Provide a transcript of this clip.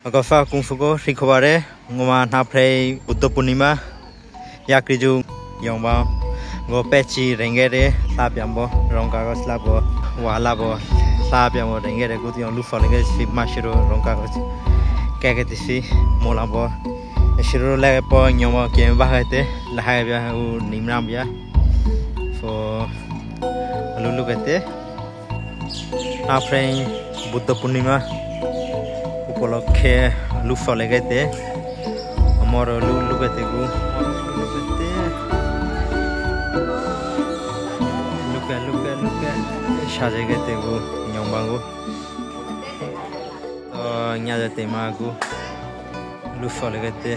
Agafa kung fugo rikaware ngoma napre Buddha Purnima yakriju yongba go pechi rengere sabyambo rongka go slabo walabo sabyambo rengere gut yong lufa lenge si mashiro rongka go kageti molabo shiro le po nyoma ke bahate lahaya u nimram ya for lulu kete napre Buddha Purnima उपलक्षे लुफा लगे थे हमारे लुगते को लुके शाजे गए थे वो न्याबांगो तो न्याज़ते माँ को लुफा लगे थे